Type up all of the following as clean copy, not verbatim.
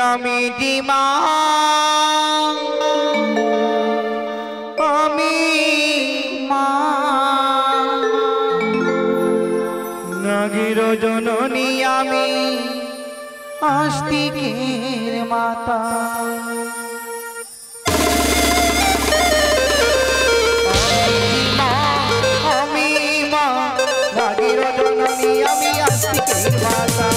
আমি ডিমা আমি মা নাগের জননী আমি আস্তিকের মাতা আমি মা নাগের জননী আমি আস্তিকের মাতা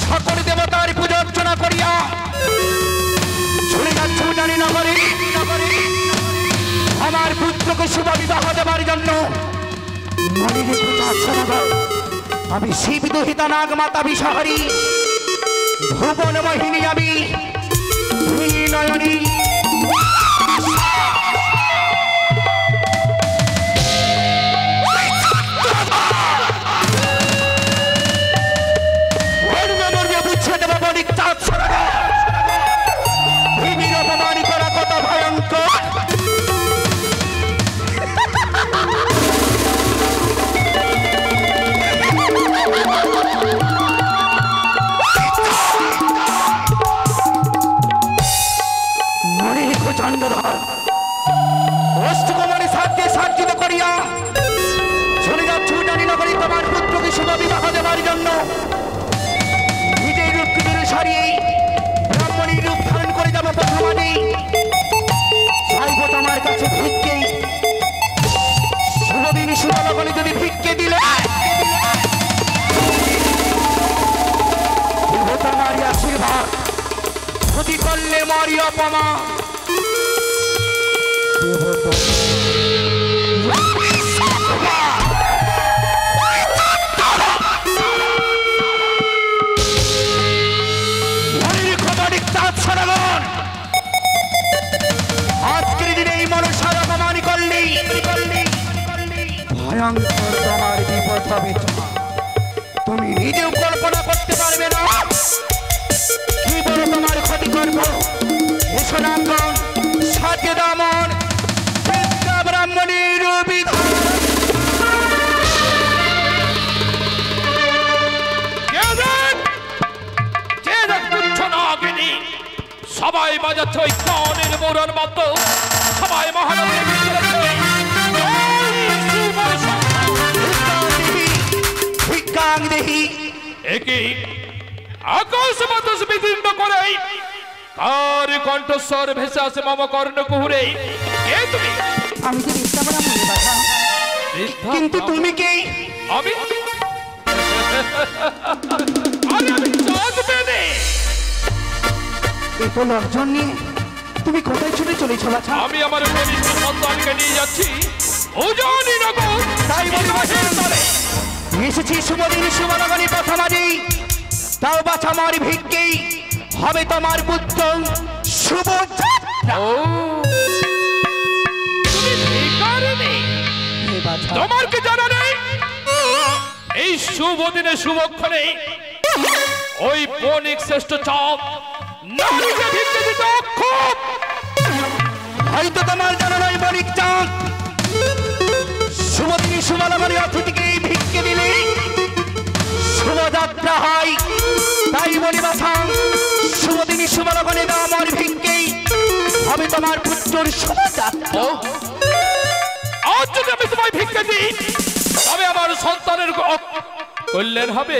সকল দেবতার পূজা অর্চনা করিয়া আমার পুত্রকে শুভ বিবাহ দেবার জন্য আমি শিব দুহিতা নাগ মাতা বিষহরী ভুবন মোহিনী আমি নয়নী অষ্টকুমারী সাথে সার্জিত করিয়া চলে যাচ্ছ জানি নগরী তোমার পুত্রকে শুভ বিবাহ দেবার জন্য নিজের রূপকে দূরে সারিয়ে ব্রাহ্মণীর রূপ ধারণ করে যাবো প্রথমাদি চাইব তোমার কাছে ভিক্ষে শুভদিন শুভ লগনে যদি ভিক্ষে দিলে তোমারই আশীর্বাদ ক্ষতি করলে মরি অপমা আজকের দিনে এই মনসার অপমান করলি ভয়ঙ্কর তোমার বিপদ হবে তুমি নিজেও কল্পনা করতে পারবে না কি বড় তোমার ক্ষতি করবো এসো নামগণ সাথে দামন ব্রাহ্মণীর সবাই বাজাচ্ছে ওই কানের মোড়ার মতো সবাই মহানবীর একই আকাশ বাতাস বিদীর্ণ করে তার কণ্ঠস্বর ভেসে আসে মম কর্ণ কুহুরে কে তুমি? আমি যে বৃদ্ধাবরা মনে বাছা, কিন্তু তুমি কে? আমি আরে আমি চাঁদ পেনে। এত লজ্জন নিয়ে তুমি কোথায় ছুটে চলেছো বাছা? আমি আমার কনিষ্ঠ সন্তানকে নিয়ে যাচ্ছি ওজনি নগর। তাই বলি বাছা, এসেছি শুভদিন শুভনগরী পথমারি, তাও বাছা আমার ভিক্ষেই হবে তোমার পুত্র শুভ যাত্রা। ও তুমি ভিখারিণী? হে বাছা, তোমার কি জানা নেই এই শুভ দিনে শুভক্ষণে ওই বণিক শ্রেষ্ঠ চাঁদ নারীকে ভিক্ষে দিতে অক্ষম। হয়তো তোমার জানা নয় বণিক চাঁদ, শুভদিনী শুভনগরী অতিথিকে এই ভিক্ষে দিলে শুভযাত্রা হয়। তাই বলি বাছা, শুভদিনী শুভনগরী দাও আমার ভিক্ষেই হবে তোমার পুত্রের শুভযাত্রা। আজ যদি আমি তোমায় ভিক্ষে দিই তবে আমার সন্তানের কল্যাণ হবে।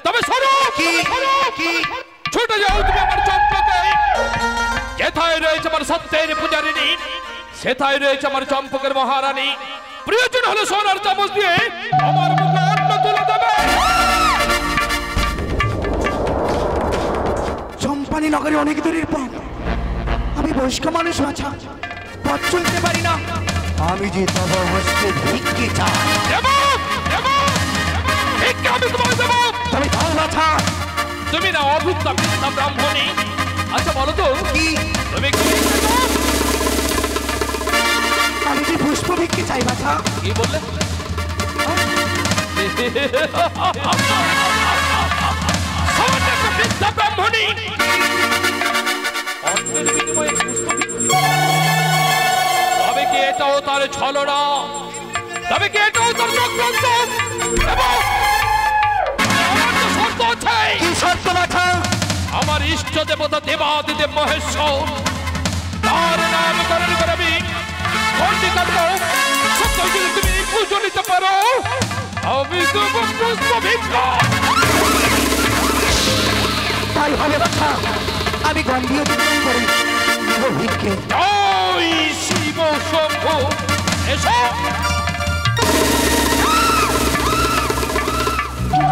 তবে শোনো, কি কি ছুটে যাও তুমি আমার চম্পকে। যেথায় রয়েছে আমার সত্যের পূজারিণী, সেথায় রয়েছে আমার চম্পকের মহারানী। প্রয়োজন হলে সোনার চামচ দিয়ে আমার মুখে অন্ন তুলে দেবে। চম্পানি নগরে অনেক দূরের পথ, আমি বয়স্ক মানুষ বাছা, পথ চলতে পারি না। আমি যে তব হস্তে ভিক্ষে চাই, দেবো, দেবো, ভিক্ষে আমি তোমায় দেবো। তবে দাও বাছা। তুমি না অভিজ্ঞ বৃদ্ধা ব্রাহ্মণী। আচ্ছা বলো তো, কি? তুমি কি ভিক্ষে দাও? আমি যে পুষ্প ভিক্ষে চাই বাছা। কি বললে? সামান্য একটা বৃদ্ধা ব্রাহ্মণী অন্যের বিনিময়ে পুষ্প ভিক্ষে? তবে কি এটাও তার ছলনা? তবে কি এটাও তার চক্রান্ত? এবং আমার তো শর্ত আছে। কি শর্ত বাছা? আমার ইষ্ট দেবতা দেবাদিদেব মহেশ্বর, তার নামকরণ করে আমি বন্দি করব। সত্যই যদি তুমি পুজো নিতে পারো আমি দেব পুষ্প ভিক্ষা। তাই হবে বাছা, আমি গম্ভীর বিক্রম করি দেব ভিক্ষে। জয় শিব শম্ভু। এসো।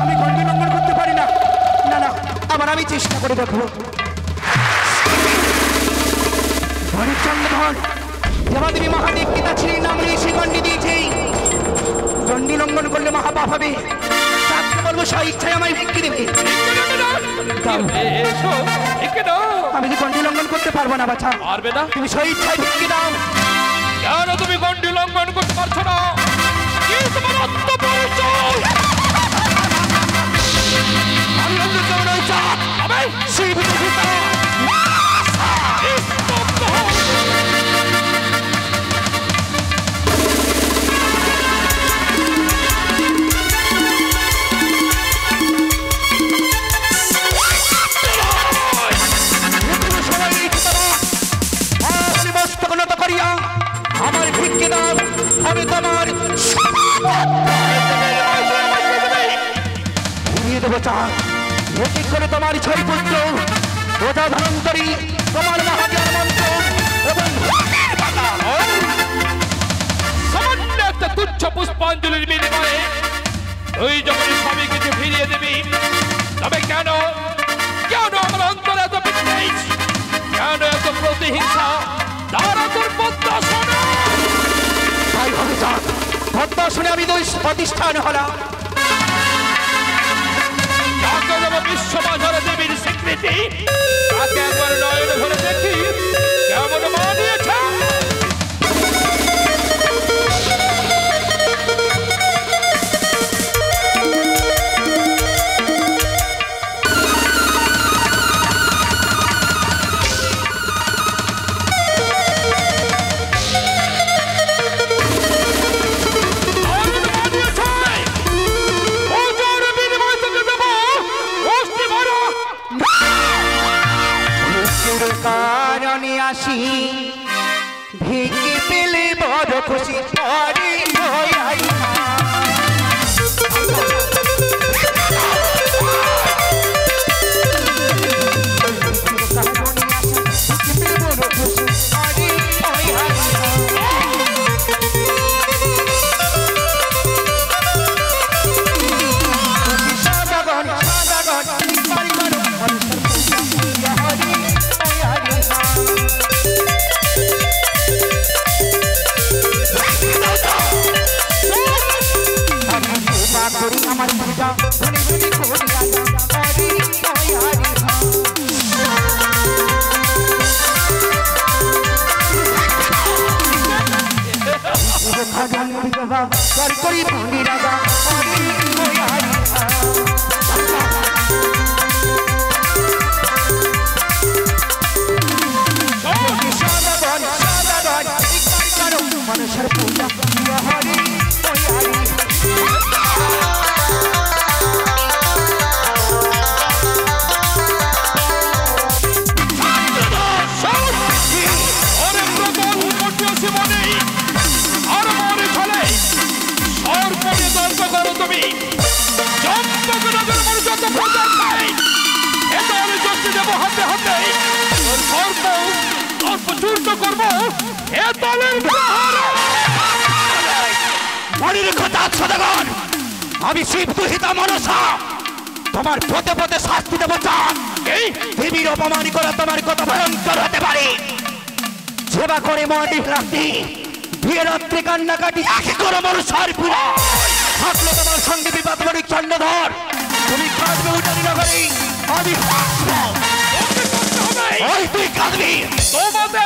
আমি গণ্ডি লঙ্ঘন করতে পারি না। না না, আবার আমি চেষ্টা করে দেখবো। চন্দ্রধর দেবাদেবী মহাদেব পিতা ছিলেন নাম নিয়ে সে গণ্ডি দিয়েছে। গণ্ডি লঙ্ঘন করলে মহাপাপ হবে। তাকে বলবো সেই ইচ্ছায় আমায় ভিক্ষে দেবে। এসো, ভিক্ষে দাও। আমি যে গণ্ডি লঙ্ঘন করতে পারবো না বাছা। পারবে না? তুমি সেই ইচ্ছায় ভিক্ষে দাও। কেন তুমি গণ্ডি লঙ্ঘন করতে পারছো না? কি তোমার আত্মপরিচয়? আমি অন্য কেউ নয় চাঁদ, আমি সেই ভিক্ষা আমার ভিক্ষে দাও হবে তোমার ঘুরিয়ে দেবো চাঁদ। এটি করে তোমার ছয় পুত্র প্রজা ধারণ করি তোমার মহাজ্ঞান মন্ত্র এবং সামান্য একটা তুচ্ছ পুষ্পাঞ্জলির বিনিময়ে তুই যখন স্বামী কিছু ফিরিয়ে দিবি, তবে কেন কেন আমার অন্তরে এত বিদ্বেষ, কেন এত প্রতিহিংসা, তারা তোর পদ্মাসনে? তাই হবে চাঁদ, পদ্মাসনে আমি প্রতিষ্ঠান হলাম। যাকে দেব বিশ্ববাজারে দেবীর স্বীকৃতি, তাকে একবার নয়নে ভরে দেখি কেমন মানিয়েছে। কারণে আসি ভিক্ষে পেলে বড় খুশি পরে বড় খুশি গান করি ভাঙি রাগা হরি ওই হরি মানুষের পূজা হরি ওই হরি আমি শিব দুহিতা মনসা তোমার পথে পথে শাস্তি দেব চান দেবীর অপমান করে তোমার কত ভয়ঙ্কর হতে পারে সেবা করে মাটি রাত্রি বিয়ে রাত্রে কান্নাকাটি একে করে মনসার পুরা থাকলো তোমার সঙ্গে বিপদ করি চন্দ্রধর তুমি কাঁদবে উঠানি নগরী আমি তুই কাঁদবি তোমাদের